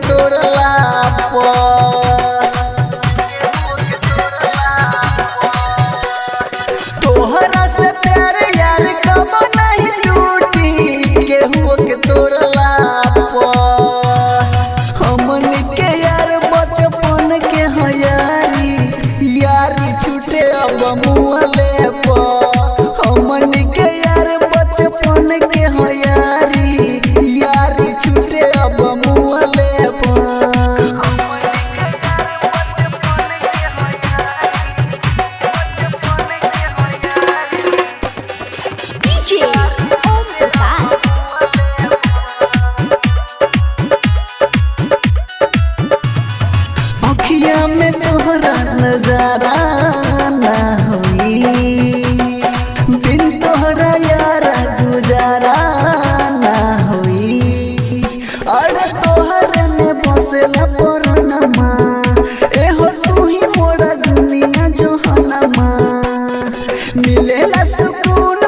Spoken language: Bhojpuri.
तोड़ला तोहरा से प्यार यार कब नहीं टूटी केहू के तोड़ला हमन के यार बचपन के हयारी यारी छूटे अब मुँहले हमन के यार बचपन के हयारी यारी छूटे अब मुँहले अखिया में तोहरा नजारा ना होई बिन तोहरा यारा गुजारा ना होई अरे तोहरे ने बसेला परनमा एहो तू ही मोरा दुनिया जोहनमा मिलेला सुकून